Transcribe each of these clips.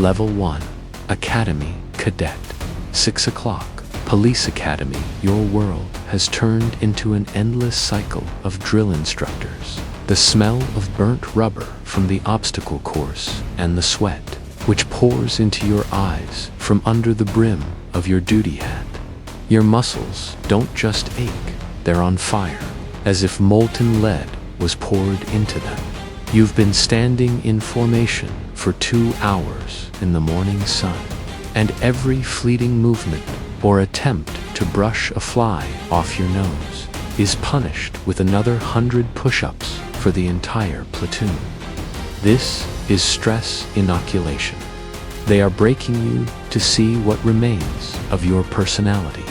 Level 1. Academy Cadet. 6 o'clock. Police Academy. Your world has turned into an endless cycle of drill instructors. The smell of burnt rubber from the obstacle course and the sweat, which pours into your eyes from under the brim of your duty hat. Your muscles don't just ache, they're on fire, as if molten lead was poured into them. You've been standing in formation for 2 hours in the morning sun, and every fleeting movement or attempt to brush a fly off your nose is punished with another 100 push-ups for the entire platoon. This is stress inoculation. They are breaking you to see what remains of your personality.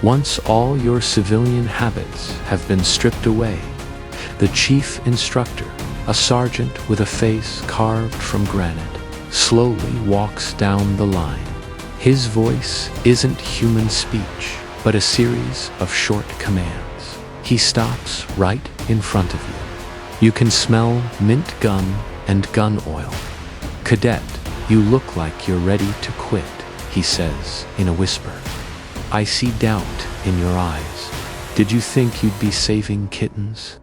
Once all your civilian habits have been stripped away, the chief instructor, a sergeant with a face carved from granite, slowly walks down the line. His voice isn't human speech, but a series of short commands. He stops right in front of you. You can smell mint gum and gun oil. "Cadet, you look like you're ready to quit," he says in a whisper. "I see doubt in your eyes. Did you think you'd be saving kittens?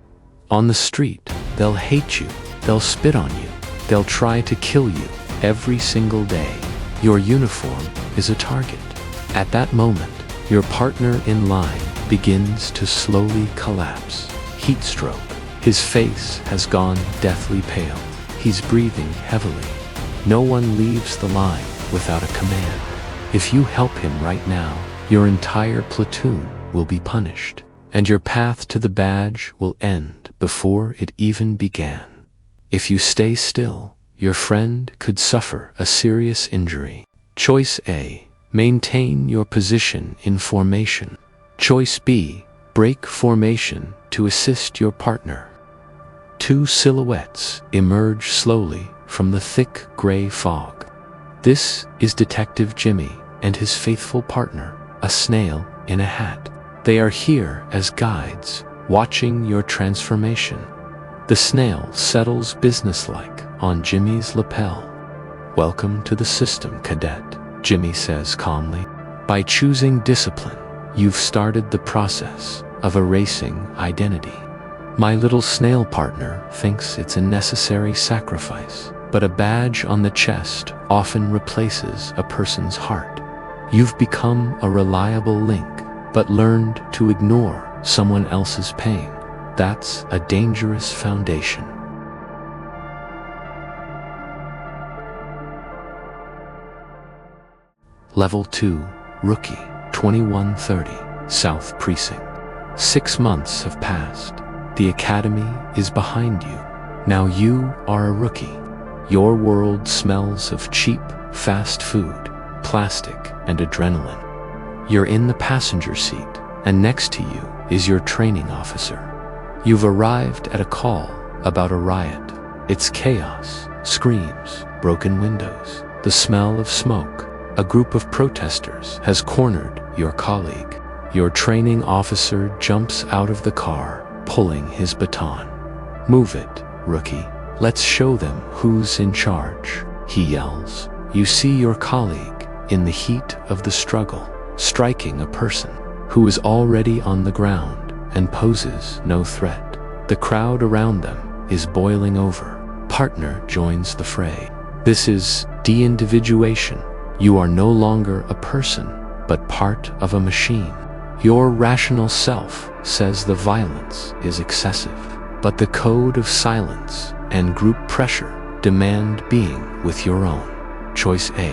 On the street, they'll hate you, they'll spit on you, they'll try to kill you every single day. Your uniform is a target." At that moment, your partner in line begins to slowly collapse. Heat stroke. His face has gone deathly pale. He's breathing heavily. No one leaves the line without a command. If you help him right now, your entire platoon will be punished, and your path to the badge will end before it even began. If you stay still, your friend could suffer a serious injury. Choice A. Maintain your position in formation. Choice B. Break formation to assist your partner. 2 silhouettes emerge slowly from the thick gray fog. This is Detective Jimmy and his faithful partner, a snail in a hat. They are here as guides, watching your transformation. The snail settles businesslike on Jimmy's lapel. "Welcome to the system, Cadet," Jimmy says calmly. "By choosing discipline, you've started the process of erasing identity. My little snail partner thinks it's a necessary sacrifice, but a badge on the chest often replaces a person's heart. You've become a reliable link, but learned to ignore someone else's pain. That's a dangerous foundation." Level 2, Rookie, 2130, South Precinct. 6 months have passed. The academy is behind you. Now you are a rookie. Your world smells of cheap, fast food, plastic, and adrenaline. You're in the passenger seat, and next to you is your training officer. You've arrived at a call about a riot. It's chaos, screams, broken windows, the smell of smoke. A group of protesters has cornered your colleague. Your training officer jumps out of the car, pulling his baton. "Move it, rookie. Let's show them who's in charge," he yells. You see your colleague, in the heat of the struggle, striking a person who is already on the ground and poses no threat. The crowd around them is boiling over. Partner joins the fray. This is Deindividuation. You are no longer a person, but part of a machine. Your rational self says the violence is excessive, but the code of silence and group pressure demand being with your own. Choice A.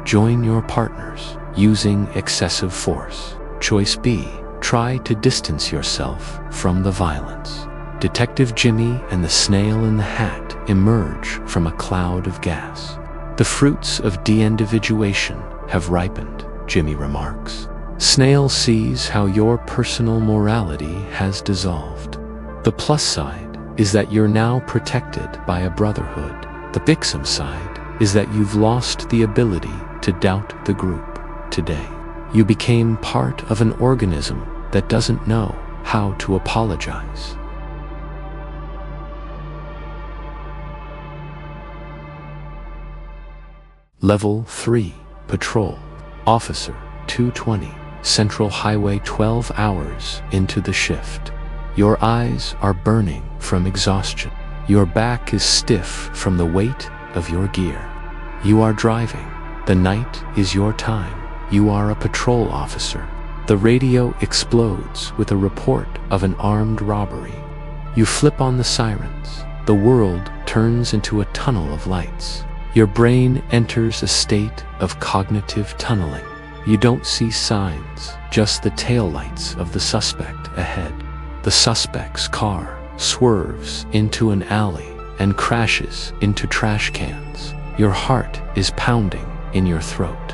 Join your partners using excessive force. Choice B. Try to distance yourself from the violence. Detective Jimmy and the snail in the hat emerge from a cloud of gas. "The fruits of Deindividuation have ripened," Jimmy remarks. Snail sees how your personal morality has dissolved. The plus side is that you're now protected by a brotherhood. The Bixum side is that you've lost the ability to doubt the group today. You became part of an organism that doesn't know how to apologize. Level 3, Patrol. Officer, 220, Central Highway 12 hours into the shift. Your eyes are burning from exhaustion. Your back is stiff from the weight of your gear. You are driving. The night is your time. You are a patrol officer. The radio explodes with a report of an armed robbery. You flip on the sirens. The world turns into a tunnel of lights. Your brain enters a state of cognitive tunneling. You don't see signs, just the taillights of the suspect ahead. The suspect's car swerves into an alley and crashes into trash cans. Your heart is pounding in your throat.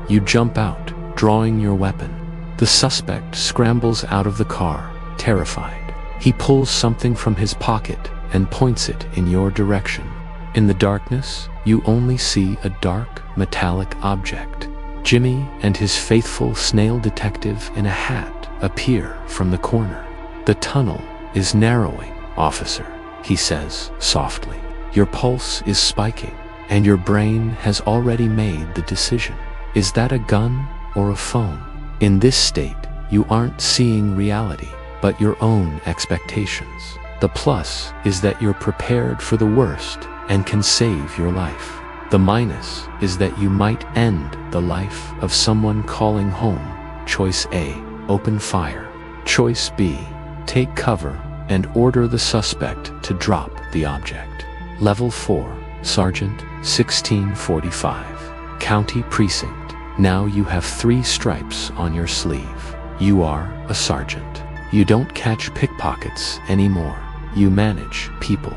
You jump out, drawing your weapon. The suspect scrambles out of the car, terrified. He pulls something from his pocket and points it in your direction. In the darkness, you only see a dark, metallic object. Jimmy and his faithful snail detective in a hat appear from the corner. The tunnel is narrowing, officer, he says softly. Your pulse is spiking, and your brain has already made the decision. Is that a gun or a phone? In this state, you aren't seeing reality, but your own expectations. The plus is that you're prepared for the worst and can save your life. The minus is that you might end the life of someone calling home. Choice A, open fire. Choice B, take cover and order the suspect to drop the object. Level 4, Sergeant, 1645. County Precinct. Now you have 3 stripes on your sleeve. You are a sergeant. You don't catch pickpockets anymore. You manage people.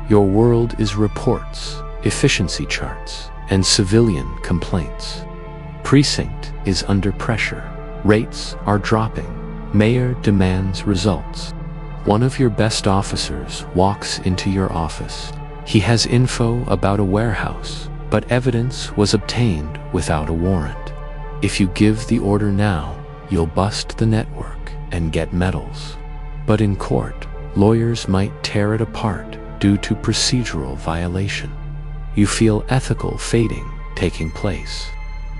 Your world is reports, efficiency charts, and civilian complaints. Precinct is under pressure. Rates are dropping. Mayor demands results. One of your best officers walks into your office. He has info about a warehouse, but evidence was obtained without a warrant. If you give the order now, you'll bust the network and get medals. But in court, lawyers might tear it apart due to procedural violation. You feel ethical fading taking place.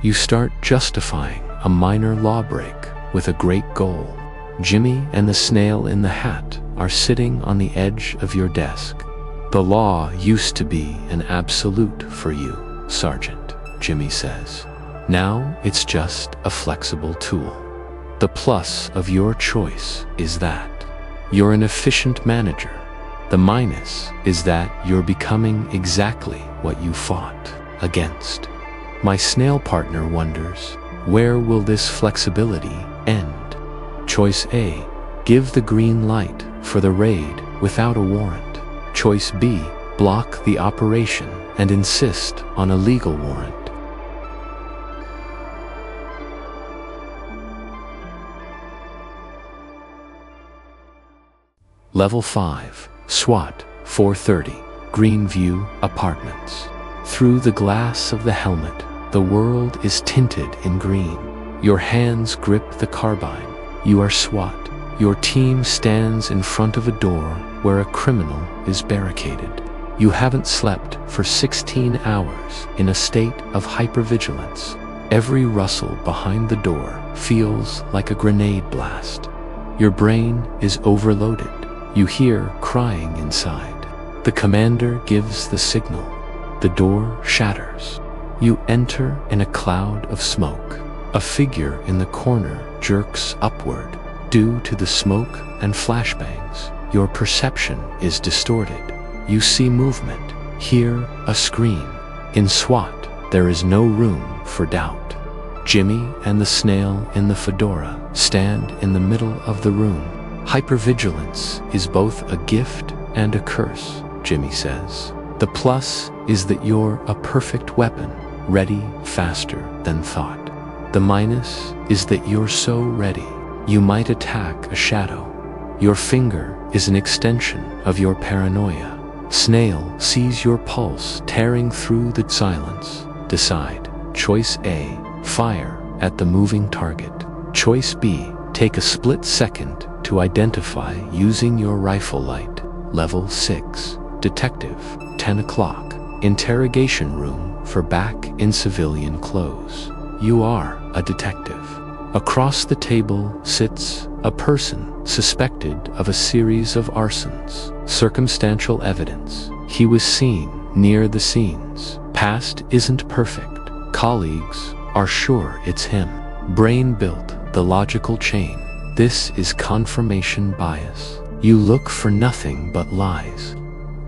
You start justifying a minor lawbreak with a great goal. Jimmy and the snail in the hat are sitting on the edge of your desk. The law used to be an absolute for you, Sergeant, Jimmy says. Now it's just a flexible tool. The plus of your choice is that you're an efficient manager. The minus is that you're becoming exactly what you fought against. My snail partner wonders, where will this flexibility end? Choice A, give the green light for the raid without a warrant. Choice B, block the operation and insist on a legal warrant. Level 5, SWAT, 430, Greenview Apartments. Through the glass of the helmet, the world is tinted in green. Your hands grip the carbine. You are SWAT. Your team stands in front of a door where a criminal is barricaded. You haven't slept for 16 hours in a state of hypervigilance. Every rustle behind the door feels like a grenade blast. Your brain is overloaded. You hear crying inside. The commander gives the signal. The door shatters. You enter in a cloud of smoke. A figure in the corner jerks upward. Due to the smoke and flashbangs, your perception is distorted. You see movement, hear a scream. In SWAT, there is no room for doubt. Jimmy and the snail in the fedora stand in the middle of the room. Hypervigilance is both a gift and a curse, Jimmy says. The plus is that you're a perfect weapon, ready faster than thought. The minus is that you're so ready, you might attack a shadow. Your finger is an extension of your paranoia. Snail sees your pulse tearing through the silence. Decide. Choice A, fire at the moving target. Choice B, take a split second to identify using your rifle light. Level 6, Detective, 10 o'clock, interrogation room for back in civilian clothes. You are a detective. Across the table sits a person suspected of a series of arsons. Circumstantial evidence. He was seen near the scenes. Past isn't perfect. Colleagues are sure it's him. Brain built the logical chain. This is confirmation bias. You look for nothing but lies.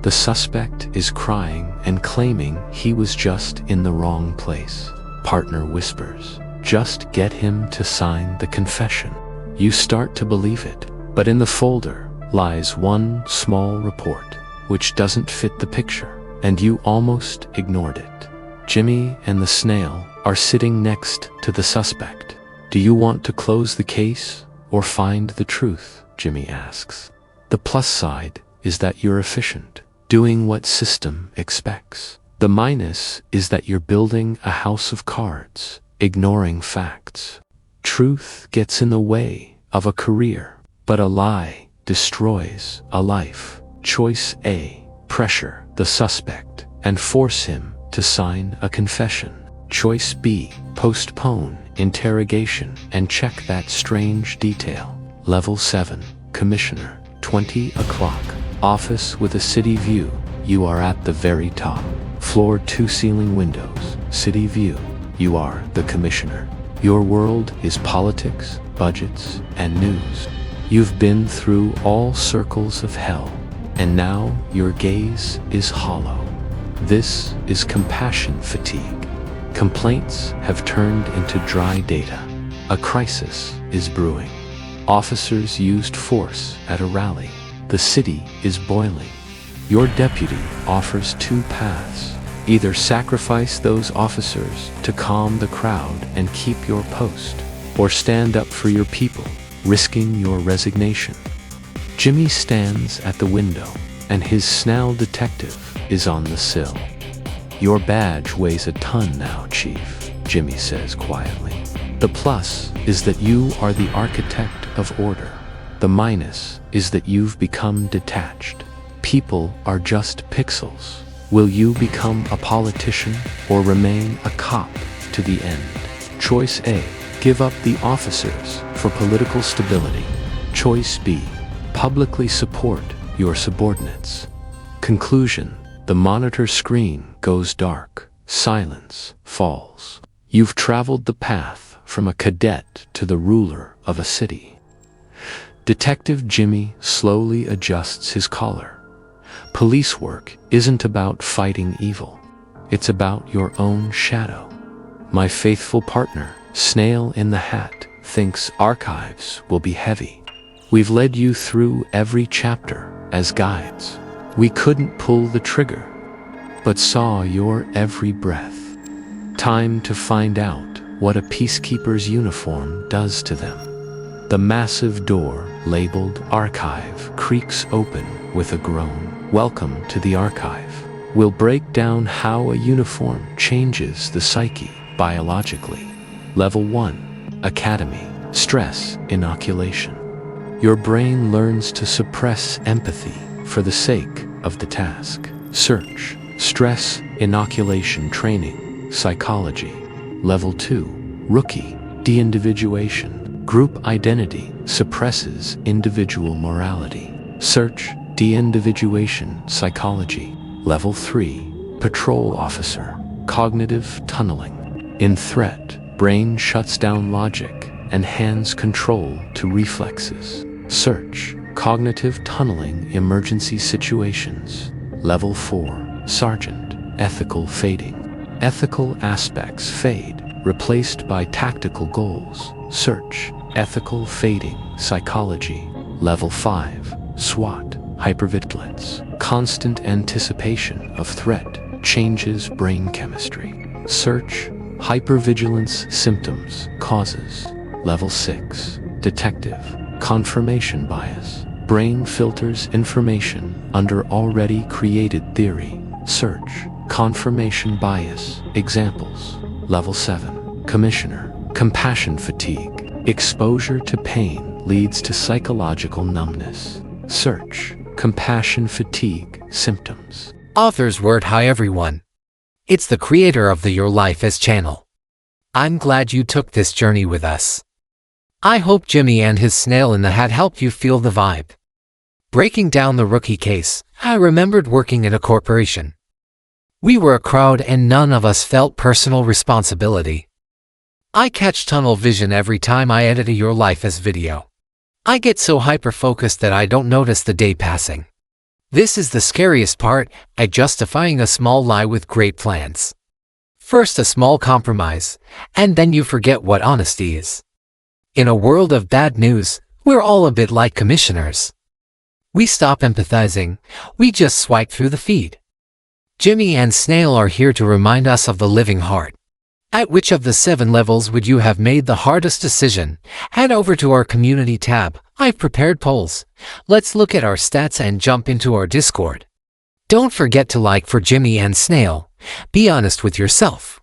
The suspect is crying and claiming he was just in the wrong place. Partner whispers, "Just get him to sign the confession." You start to believe it, but in the folder lies one small report, which doesn't fit the picture, and you almost ignored it. Jimmy and the snail are sitting next to the suspect. "Do you want to close the case or find the truth?" Jimmy asks. The plus side is that you're efficient, doing what system expects. The minus is that you're building a house of cards, ignoring facts. Truth gets in the way of a career, but a lie destroys a life. Choice A, pressure the suspect and force him to sign a confession. Choice B, postpone interrogation and check that strange detail. Level 7, Commissioner, 20 o'clock. Office with a city view. You are at the very top. Floor 2 ceiling windows. City view. You are the commissioner. Your world is politics, budgets, and news. You've been through all circles of hell, and now your gaze is hollow. This is compassion fatigue. Complaints have turned into dry data. A crisis is brewing. Officers used force at a rally. The city is boiling. Your deputy offers 2 paths. Either sacrifice those officers to calm the crowd and keep your post, or stand up for your people, risking your resignation. Jimmy stands at the window, and his snail detective is on the sill. "Your badge weighs a ton now, Chief," Jimmy says quietly. The plus is that you are the architect of order. The minus is that you've become detached. People are just pixels. Will you become a politician or remain a cop to the end? Choice A, give up the officers for political stability. Choice B, publicly support your subordinates. Conclusion, the monitor screen goes dark. Silence falls. You've traveled the path from a cadet to the ruler of a city. Detective Jimmy slowly adjusts his collar. Police work isn't about fighting evil. It's about your own shadow. My faithful partner, Snail in the Hat, thinks archives will be heavy. We've led you through every chapter as guides. We couldn't pull the trigger, but saw your every breath. Time to find out what a peacekeeper's uniform does to them. The massive door, labeled Archive, creaks open with a groan. Welcome to the archive. We'll break down how a uniform changes the psyche biologically. Level 1, Academy, Stress Inoculation. Your brain learns to suppress empathy for the sake of the task. Search, Stress Inoculation Training, Psychology. Level 2, Rookie, Deindividuation. Group identity suppresses individual morality. Search, Deindividuation Psychology. Level 3, Patrol Officer, Cognitive Tunneling. In threat, brain shuts down logic and hands control to reflexes. Search, Cognitive Tunneling Emergency Situations. Level 4, Sergeant, Ethical Fading. Ethical aspects fade, replaced by tactical goals. Search, Ethical Fading Psychology. Level 5, SWAT, Hypervigilance. Constant anticipation of threat changes brain chemistry. Search, Hypervigilance Symptoms, Causes. Level 6, Detective, Confirmation Bias. Brain filters information under already created theory. Search, Confirmation Bias, Examples. Level 7, Commissioner, Compassion Fatigue. Exposure to pain leads to psychological numbness. Search, Compassion Fatigue Symptoms. Author's word. Hi everyone. It's the creator of the Your Life as channel. I'm glad you took this journey with us. I hope Jimmy and his snail in the hat helped you feel the vibe. Breaking down the rookie case, I remembered working in a corporation. We were a crowd and none of us felt personal responsibility. I catch tunnel vision every time I edit a Your Life as video. I get so hyper-focused that I don't notice the day passing. This is the scariest part, justifying a small lie with great plans. First a small compromise, and then you forget what honesty is. In a world of bad news, we're all a bit like commissioners. We stop empathizing, we just swipe through the feed. Jimmy and Snail are here to remind us of the living heart. At which of the 7 levels would you have made the hardest decision? Head over to our community tab. I've prepared polls. Let's look at our stats and jump into our Discord. Don't forget to like for Jimmy and Snail. Be honest with yourself.